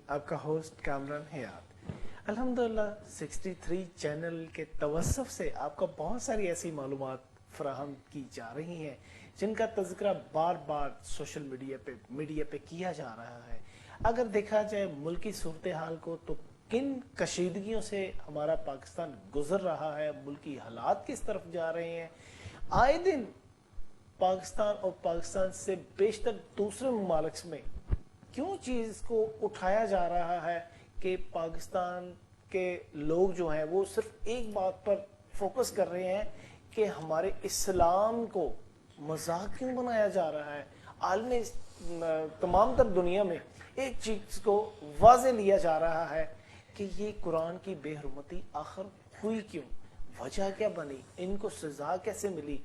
آپ کا ہوسٹ کامران حیات۔ الحمدللہ 63 چینل کے توسط سے آپ کو بہت ساری ایسی معلومات فراہم کی جا رہی ہیں جن کا تذکرہ بار بار سوشل میڈیا پہ کیا جا رہا ہے۔ اگر دیکھا جائے ملکی صورتحال کو تو کن کشیدگیوں سے ہمارا پاکستان گزر رہا ہے، ملکی حالات کس طرف جا رہے ہیں، آئے دن پاکستان اور پاکستان سے بیشتر دوسرے ممالک میں کیوں چیز کو اٹھایا جا رہا ہے کہ پاکستان کے لوگ جو ہیں وہ صرف ایک بات پر فوکس کر رہے ہیں کہ ہمارے اسلام کو مذاق کیوں بنایا جا رہا ہے۔ عالمی تمام تر دنیا میں ایک چیز کو واضح لیا جا رہا ہے کہ یہ قرآن کی بے حرمتی آخر ہوئی کیوں، وجہ کیا بنی، ان کو سزا کیسے ملی۔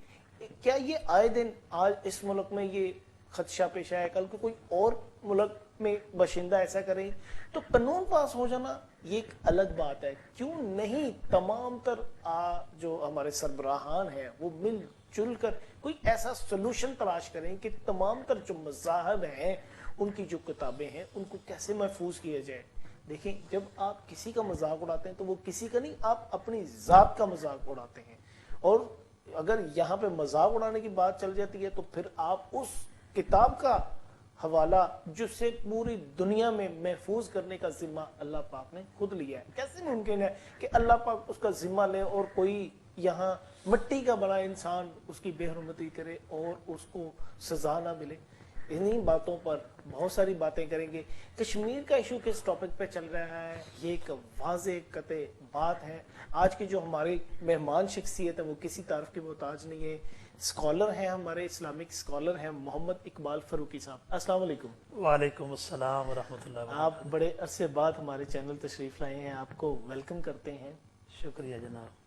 کیا یہ آئے دن آج اس ملک میں یہ خدشہ پیش آیا، کل کو کوئی اور ملک میں باشندہ ایسا کریں تو قانون پاس ہو جانا یہ ایک الگ بات ہے۔ کیوں نہیں تمام تر جو ہمارے سربراہان ہیں وہ مل جل کر کوئی ایسا سلوشن تلاش کریں کہ تمام تر جو مذاہب ہیں ان کی جو کتابیں ہیں ان کو کیسے محفوظ کیا جائے۔ دیکھیں، جب آپ کسی کا مذاق اڑاتے ہیں تو وہ کسی کا نہیں، آپ اپنی ذات کا مذاق اڑاتے ہیں، اور اگر یہاں پہ مذاق اڑانے کی بات چل جاتی ہے تو پھر آپ اس کتاب کا حوالہ جس سے پوری دنیا میں محفوظ کرنے کا ذمہ اللہ پاک نے خود لیا ہے۔ کیسے ممکن ہے کہ اللہ پاک اس کا ذمہ لے اور کوئی یہاں مٹی کا بڑا انسان اس کی بے حرمتی کرے اور اس کو سزا نہ ملے۔ انہی باتوں پر بہت ساری باتیں کریں گے۔ کشمیر کا ایشو کس ٹاپک پہ چل رہا ہے یہ ایک واضح قطع بات ہے۔ آج کی جو ہماری مہمان شخصیت ہے وہ کسی تعارف کی محتاج نہیں ہے، اسکالر ہیں، ہمارے اسلامک اسکالر ہیں محمد اقبال فاروقی صاحب۔ السلام علیکم۔ وعلیکم السلام ورحمۃ اللہ وبرکاتہ۔ آپ بڑے عرصے بعد ہمارے چینل تشریف لائے ہیں، آپ کو ویلکم کرتے ہیں۔ شکریہ جناب۔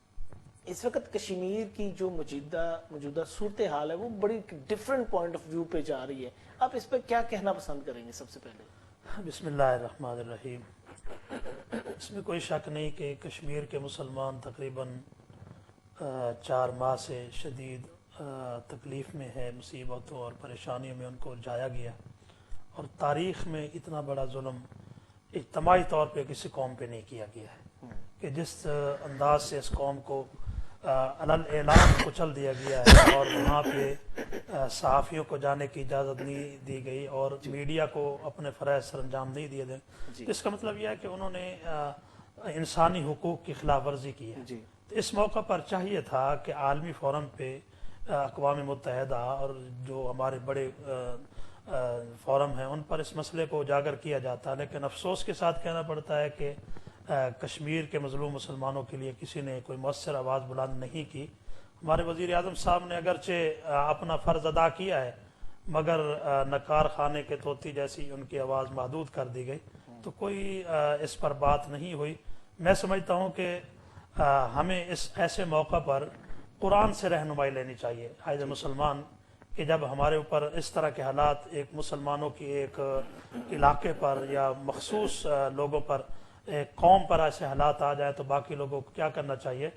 اس وقت کشمیر کی جو موجودہ صورتحال ہے وہ بڑی ڈیفرنٹ پوائنٹ آف ویو پہ جا رہی ہے، آپ اس پہ کیا کہنا پسند کریں گے؟ سب سے پہلے بسم اللہ الرحمن الرحیم۔ اس میں کوئی شک نہیں کہ کشمیر کے مسلمان تقریباً 4 ماہ سے شدید تکلیف میں ہے، مصیبتوں اور پریشانیوں میں ان کو جایا گیا، اور تاریخ میں اتنا بڑا ظلم اجتماعی طور پہ کسی قوم پہ نہیں کیا گیا ہے کہ جس انداز سے اس قوم کو علل اعلان کچل دیا گیا ہے، اور وہاں پہ صحافیوں کو جانے کی اجازت نہیں دی گئی اور میڈیا کو اپنے فرائض سر انجام نہیں دیے گئے۔ تو اس کا مطلب یہ ہے کہ انہوں نے انسانی حقوق کی خلاف ورزی کی ہے۔ تو اس موقع پر چاہیے تھا کہ عالمی فورم پہ اقوام متحدہ اور جو ہمارے بڑے فورم ہیں ان پر اس مسئلے کو اجاگر کیا جاتا ہے، لیکن افسوس کے ساتھ کہنا پڑتا ہے کہ کشمیر کے مظلوم مسلمانوں کے لیے کسی نے کوئی مؤثر آواز بلند نہیں کی۔ ہمارے وزیر اعظم صاحب نے اگرچہ اپنا فرض ادا کیا ہے مگر نکار خانے کے طوطی جیسی ان کی آواز محدود کر دی گئی، تو کوئی اس پر بات نہیں ہوئی۔ میں سمجھتا ہوں کہ ہمیں اس ایسے موقع پر قرآن سے رہنمائی لینی چاہیے ایز اے مسلمان، کہ جب ہمارے اوپر اس طرح کے حالات ایک مسلمانوں کی ایک علاقے پر یا مخصوص لوگوں پر، ایک قوم پر ایسے حالات آ جائے تو باقی لوگوں کو کیا کرنا چاہیے؟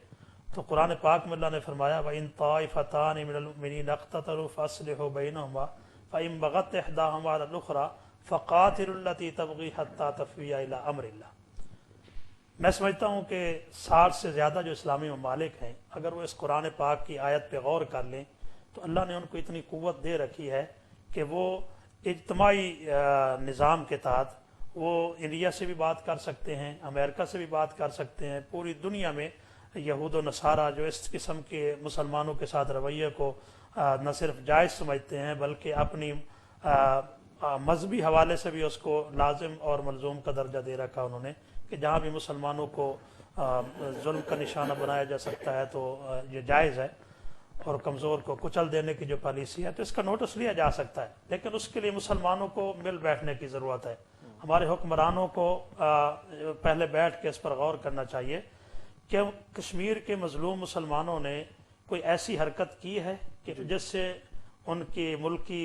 تو قرآن پاک میں اللہ نے فرمایا وَإِن طَائِفَتَانِ مِنَ الْمُؤْمِنِينَ اقْتَتَلُوا فَأَصْلِحُوا بَيْنَهُمَا فَإِن بَغَتْ إِحْدَاهُمَا عَلَى الْأُخْرَى فَقَاتِلُوا الَّتِي تَبْغِي حَتَّى تَفِيَّ إِلَى أَمْرِ اللَّهِ۔ میں سمجھتا ہوں کہ 60 سے زیادہ جو اسلامی ممالک ہیں اگر وہ اس قرآن پاک کی آیت پہ غور کر لیں تو اللہ نے ان کو اتنی قوت دے رکھی ہے کہ وہ اجتماعی نظام کے تحت وہ انڈیا سے بھی بات کر سکتے ہیں، امریکہ سے بھی بات کر سکتے ہیں، پوری دنیا میں یہود و نصارہ جو اس قسم کے مسلمانوں کے ساتھ رویے کو نہ صرف جائز سمجھتے ہیں بلکہ اپنی مذہبی حوالے سے بھی اس کو لازم اور ملزوم کا درجہ دے رکھا انہوں نے، کہ جہاں بھی مسلمانوں کو ظلم کا نشانہ بنایا جا سکتا ہے تو یہ جائز ہے، اور کمزور کو کچل دینے کی جو پالیسی ہے تو اس کا نوٹس لیا جا سکتا ہے، لیکن اس کے لیے مسلمانوں کو مل بیٹھنے کی ضرورت ہے۔ ہمارے حکمرانوں کو پہلے بیٹھ کے اس پر غور کرنا چاہیے کہ کشمیر کے مظلوم مسلمانوں نے کوئی ایسی حرکت کی ہے کہ جس سے ان کی ملکی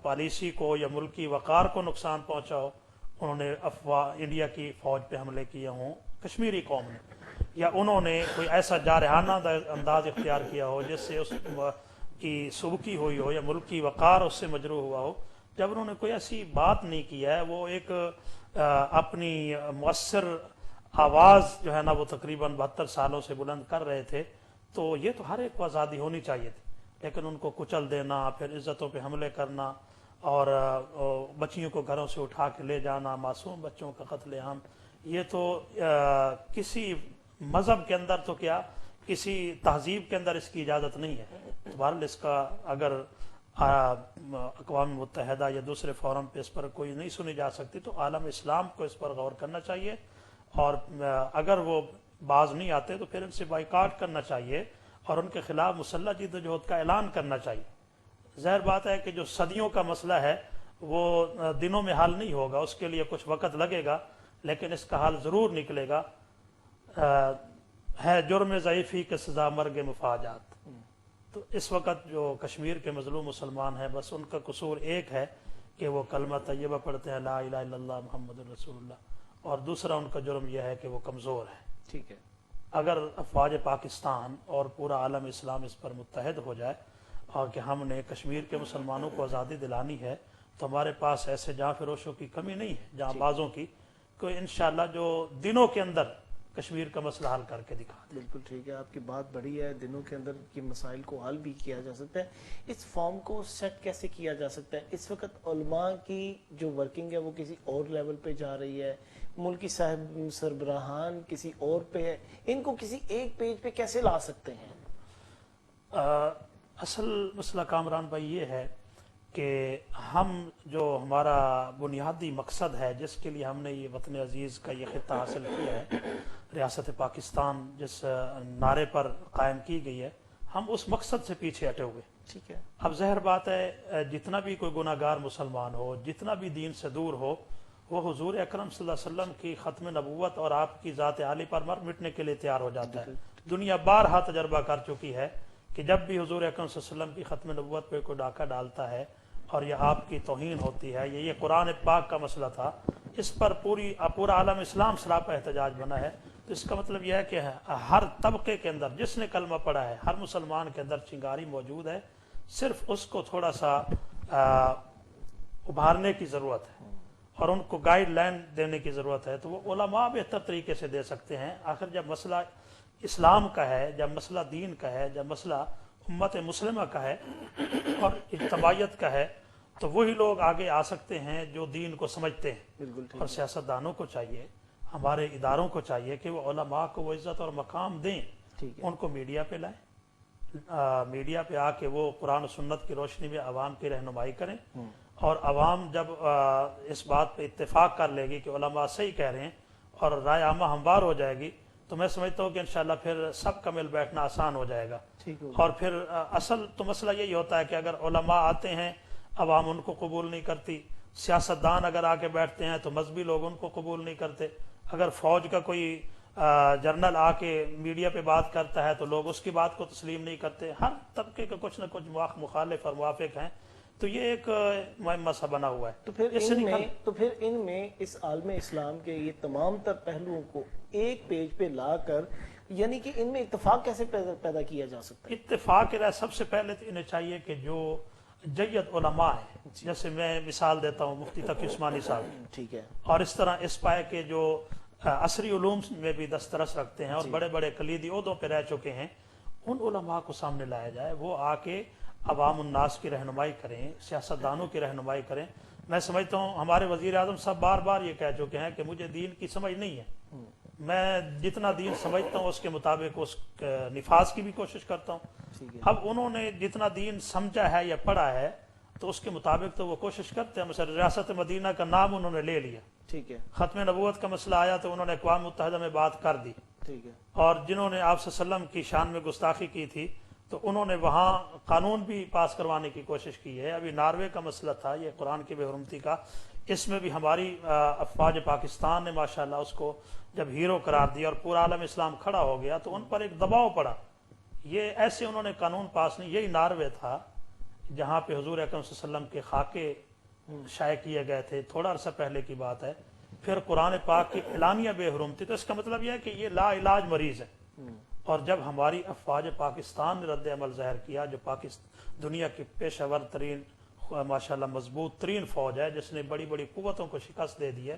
پالیسی کو یا ملکی وقار کو نقصان پہنچا ہو۔ انہوں نے انڈیا کی فوج پہ حملے کیے ہوں کشمیری قوم نے، یا انہوں نے کوئی ایسا جارحانہ انداز اختیار کیا ہو جس سے اس کی سبکی ہوئی ہو یا ملکی وقار اس سے مجروح ہوا ہو۔ جب انہوں نے کوئی ایسی بات نہیں کی ہے، وہ ایک اپنی مؤثر آواز جو ہے نا وہ تقریباً 72 سالوں سے بلند کر رہے تھے، تو یہ تو ہر ایک کو آزادی ہونی چاہیے تھی، لیکن ان کو کچل دینا، پھر عزتوں پہ حملے کرنا، اور بچیوں کو گھروں سے اٹھا کے لے جانا، معصوم بچوں کا قتل عام، یہ تو کسی مذہب کے اندر تو کیا کسی تہذیب کے اندر اس کی اجازت نہیں ہے۔ تو بہرحال اس کا اگر اقوام متحدہ یا دوسرے فورم پہ اس پر کوئی نہیں سنی جا سکتی تو عالم اسلام کو اس پر غور کرنا چاہیے، اور اگر وہ باز نہیں آتے تو پھر ان سے بائیکاٹ کرنا چاہیے اور ان کے خلاف مسلح جدوجہد کا اعلان کرنا چاہیے۔ ظاہر بات ہے کہ جو صدیوں کا مسئلہ ہے وہ دنوں میں حل نہیں ہوگا، اس کے لیے کچھ وقت لگے گا، لیکن اس کا حل ضرور نکلے گا۔ ہے جرم ضعیفی کے سزا مرگ مفاجات۔ تو اس وقت جو کشمیر کے مظلوم مسلمان ہیں، بس ان کا قصور ایک ہے کہ وہ کلمہ طیبہ پڑھتے ہیں، لا الہ الا اللہ محمد رسول اللہ، اور دوسرا ان کا جرم یہ ہے کہ وہ کمزور ہے۔ ٹھیک ہے، اگر افواج پاکستان اور پورا عالم اسلام اس پر متحد ہو جائے اور کہ ہم نے کشمیر کے مسلمانوں کو آزادی دلانی ہے، تو ہمارے پاس ایسے جاں فروشوں کی کمی نہیں ہے، جاں بازوں کی، کہ انشاءاللہ جو دنوں کے اندر کشمیر کا مسئلہ حل کر کے دکھا دیں۔ بالکل ٹھیک ہے، آپ کی بات بڑی ہے، دنوں کے اندر کی مسائل کو حل بھی کیا جا سکتا ہے۔ اس فارم کو سیٹ کیسے کیا جا سکتا ہے؟ اس وقت علماء کی جو ورکنگ ہے وہ کسی اور لیول پہ جا رہی ہے، ملکی صاحب سربراہان کسی اور پہ ہے، ان کو کسی ایک پیج پہ کیسے لا سکتے ہیں؟ اصل مسئلہ کامران بھائی یہ ہے کہ ہم جو ہمارا بنیادی مقصد ہے جس کے لیے ہم نے یہ وطن عزیز کا یہ خطہ حاصل کیا ہے، ریاست پاکستان جس نعرے پر قائم کی گئی ہے، ہم اس مقصد سے پیچھے ہٹے ہوئے۔ ٹھیک ہے، اب ظاہر بات ہے جتنا بھی کوئی گناہ گار مسلمان ہو، جتنا بھی دین سے دور ہو، وہ حضور اکرم صلی اللہ علیہ وسلم کی ختم نبوت اور آپ کی ذات عالی پر مر مٹنے کے لیے تیار ہو جاتا ہے۔ دنیا بارہا تجربہ کر چکی ہے کہ جب بھی حضور اکرم صلی اللہ علیہ وسلم کی ختم نبوت پہ کوئی ڈاکہ ڈالتا ہے اور یہ آپ کی توہین ہوتی ہے، یہ قرآن پاک کا مسئلہ تھا، اس پر پورا عالم اسلام سراپا احتجاج بنا ہے۔ تو اس کا مطلب یہ ہے کہ ہر طبقے کے اندر جس نے کلمہ پڑھا ہے، ہر مسلمان کے اندر چنگاری موجود ہے، صرف اس کو تھوڑا سا ابھارنے کی ضرورت ہے اور ان کو گائیڈ لائن دینے کی ضرورت ہے۔ تو وہ علماء بہتر طریقے سے دے سکتے ہیں۔ آخر جب مسئلہ اسلام کا ہے، جب مسئلہ دین کا ہے، جب مسئلہ امت مسلمہ کا ہے اور اجتماعیت کا ہے، تو وہی لوگ آگے آ سکتے ہیں جو دین کو سمجھتے ہیں۔ بالکل ٹھیک اور سیاستدانوں کو چاہیے، ہمارے اداروں کو چاہیے کہ وہ علماء کو وہ عزت اور مقام دیں، ٹھیک ہے، ان کو میڈیا پہ لائیں، میڈیا پہ آ کے وہ قرآن و سنت کی روشنی میں عوام کی رہنمائی کریں، اور عوام جب اس بات پہ اتفاق کر لے گی کہ علماء صحیح کہہ رہے ہیں اور رائے عامہ ہموار ہو جائے گی، تو میں سمجھتا ہوں کہ انشاءاللہ پھر سب کا مل بیٹھنا آسان ہو جائے گا۔ ٹھیک ہو، اور پھر اصل تو مسئلہ یہی ہوتا ہے کہ اگر علماء آتے ہیں عوام ان کو قبول نہیں کرتی، سیاستدان اگر آ کے بیٹھتے ہیں تو مذہبی لوگ ان کو قبول نہیں کرتے، اگر فوج کا کوئی جرنل آ کے میڈیا پہ بات کرتا ہے تو لوگ اس کی بات کو تسلیم نہیں کرتے۔ ہر طبقے کا کچھ نہ کچھ مخالف اور موافق ہیں، تو یہ ایک معمہ سا بنا ہوا ہے۔ تو پھر ان میں اس عالم اسلام کے یہ تمام تر پہلوؤں کو ایک پیج پہ لا کر، یعنی کہ ان میں اتفاق کیسے پیدا کیا جا سکتا ہے؟ اتفاق رائے سب سے پہلے تو انہیں چاہیے کہ جو جید علماء ہیں، جیسے میں مثال دیتا ہوں مفتی تقی عثمانی صاحب، ٹھیک ہے، اور اس طرح اس پائے کے جو عصری علوم میں بھی دسترس رکھتے ہیں اور بڑے بڑے کلیدی عہدوں پہ رہ چکے ہیں، ان علماء کو سامنے لایا جائے، وہ آ کے عوام الناس کی رہنمائی کریں، سیاستدانوں کی رہنمائی کریں۔ میں سمجھتا ہوں ہمارے وزیر اعظم صاحب بار بار یہ کہہ چکے ہیں کہ مجھے دین کی سمجھ نہیں ہے، میں جتنا دین سمجھتا ہوں اس کے مطابق اس نفاذ کی بھی کوشش کرتا ہوں۔ اب انہوں نے جتنا دین سمجھا ہے یا پڑھا ہے تو اس کے مطابق تو وہ کوشش کرتے ہیں۔ مثلا ریاست مدینہ کا نام انہوں نے لے لیا، ٹھیک ہے، ختم نبوت کا مسئلہ آیا تو انہوں نے اقوام متحدہ میں بات کر دی، ٹھیک ہے، اور جنہوں نے آپ صلی اللہ علیہ وسلم کی شان میں گستاخی کی تھی تو انہوں نے وہاں قانون بھی پاس کروانے کی کوشش کی ہے۔ ابھی ناروے کا مسئلہ تھا یہ قرآن کی بے حرمتی کا، اس میں بھی ہماری افواج پاکستان نے ماشاءاللہ اس کو جب ہیرو قرار دیا اور پورا عالم اسلام کھڑا ہو گیا تو ان پر ایک دباؤ پڑا۔ یہ ایسے انہوں نے قانون پاس نہیں، یہی ناروے تھا جہاں پہ حضور اکرم صلی اللہ علیہ وسلم کے خاکے شائع کیے گئے تھے، تھوڑا عرصہ پہلے کی بات ہے۔ پھر قرآن پاک کی اعلانیہ بے حرمتی، تو اس کا مطلب یہ ہے کہ یہ لا علاج مریض ہے۔ اور جب ہماری افواج پاکستان نے رد عمل ظاہر کیا، جو دنیا کی پیشہ ور ترین ماشاءاللہ مضبوط ترین فوج ہے جس نے بڑی بڑی قوتوں کو شکست دے دی ہے،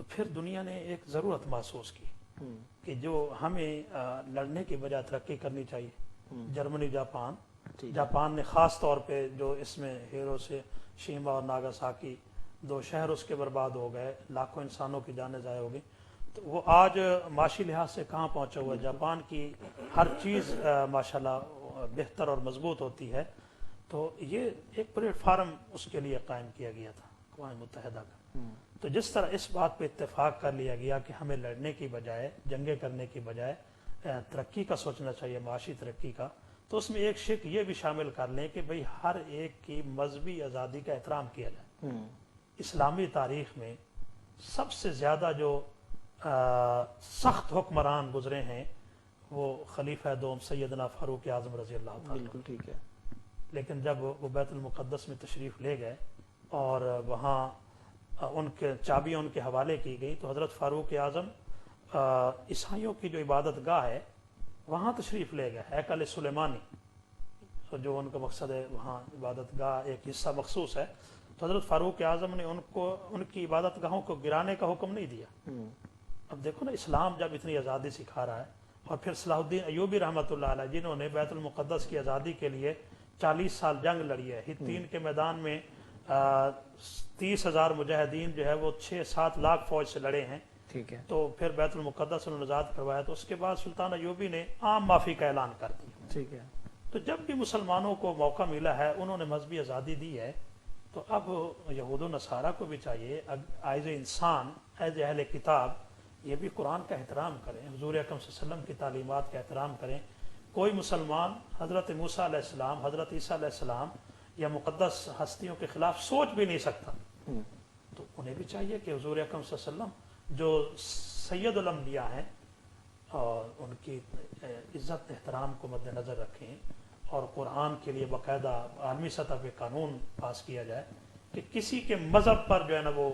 تو پھر دنیا نے ایک ضرورت محسوس کی کہ جو ہمیں لڑنے کی بجائے ترقی کرنی چاہیے. جرمنی جاپان نے خاص طور پہ جو اس میں ہیرو سے شیما اور ناگاساکی 2 شہر اس کے برباد ہو گئے, لاکھوں انسانوں کی جانیں ضائع ہو گئی. تو وہ آج معاشی لحاظ سے کہاں پہنچا ہوا ہے. جاپان کی ہر چیز ماشاءاللہ بہتر اور مضبوط ہوتی ہے. تو یہ ایک پلیٹ فارم اس کے لیے قائم کیا گیا تھا اقوام متحدہ کا. تو جس طرح اس بات پہ اتفاق کر لیا گیا کہ ہمیں لڑنے کی بجائے, جنگیں کرنے کی بجائے ترقی کا سوچنا چاہیے, معاشی ترقی کا, تو اس میں ایک شق یہ بھی شامل کر لیں کہ بھئی ہر ایک کی مذہبی آزادی کا احترام کیا جائے. اسلامی تاریخ میں سب سے زیادہ جو سخت حکمران گزرے ہیں وہ خلیفہ دوم سیدنا فاروق اعظم رضی اللہ تعالیٰ. بالکل ٹھیک ہے. لیکن جب وہ بیت المقدس میں تشریف لے گئے اور وہاں ان کے چابیاں ان کے حوالے کی گئی تو حضرت فاروق اعظم عیسائیوں کی جو عبادت گاہ ہے وہاں تشریف لے گئے, ہیکل سلیمانی, جو ان کا مقصد ہے وہاں عبادت گاہ ایک حصہ مخصوص ہے. تو حضرت فاروق اعظم نے ان کی عبادت گاہوں کو گرانے کا حکم نہیں دیا. اب دیکھو نا, اسلام جب اتنی آزادی سکھا رہا ہے, اور پھر صلاح الدین ایوبی رحمۃ اللہ علیہ جنہوں نے بیت المقدس کی آزادی کے لیے 40 سال جنگ لڑی ہے, ہتین کے میدان میں 30,000 مجاہدین جو ہے وہ 6-7 لاکھ فوج سے لڑے ہیں. ٹھیک ہے. تو پھر بیت المقدس انہوں نے آزاد کروایا. تو اس کے بعد سلطان ایوبی نے عام معافی کا اعلان کر دیا. ٹھیک ہے. تو جب بھی مسلمانوں کو موقع ملا ہے انہوں نے مذہبی آزادی دی ہے. تو اب یہود و نصارہ کو بھی چاہیے ایز اے انسان, ایز اے اہل کتاب, یہ بھی قرآن کا احترام کریں, حضور اکرم صلی اللہ علیہ وسلم کی تعلیمات کا احترام کریں. کوئی مسلمان حضرت موسیٰ علیہ السلام, حضرت عیسیٰ علیہ السلام یا مقدس ہستیوں کے خلاف سوچ بھی نہیں سکتا. تو انہیں بھی چاہیے کہ حضور اکرم صلی اللہ علیہ وسلم جو سید الانبیاء ہیں اور ان کی عزت احترام کو مد نظر رکھیں, اور قرآن کے لیے باقاعدہ عالمی سطح پہ قانون پاس کیا جائے کہ کسی کے مذہب پر جو ہے نا وہ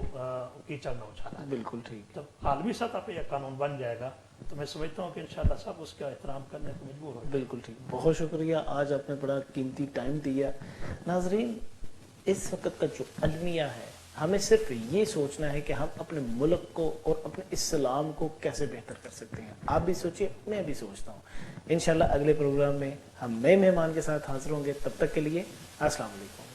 کیچڑ نہ اچھالا. بالکل ٹھیک. جب عالمی سطح پہ یہ قانون بن جائے گا تو میں سمجھتا ہوں کہ انشاءاللہ سب اس کا احترام کرنے کو مجبور ہو. بالکل ٹھیک. بہت شکریہ, آج آپ نے بڑا قیمتی ٹائم دیا. ناظرین, اس وقت کا جو المیہ ہے, ہمیں صرف یہ سوچنا ہے کہ ہم اپنے ملک کو اور اپنے اسلام کو کیسے بہتر کر سکتے ہیں. آپ بھی سوچیں, میں بھی سوچتا ہوں. انشاءاللہ اگلے پروگرام میں ہم نئے مہمان کے ساتھ حاضر ہوں گے. تب تک کے لیے السلام علیکم.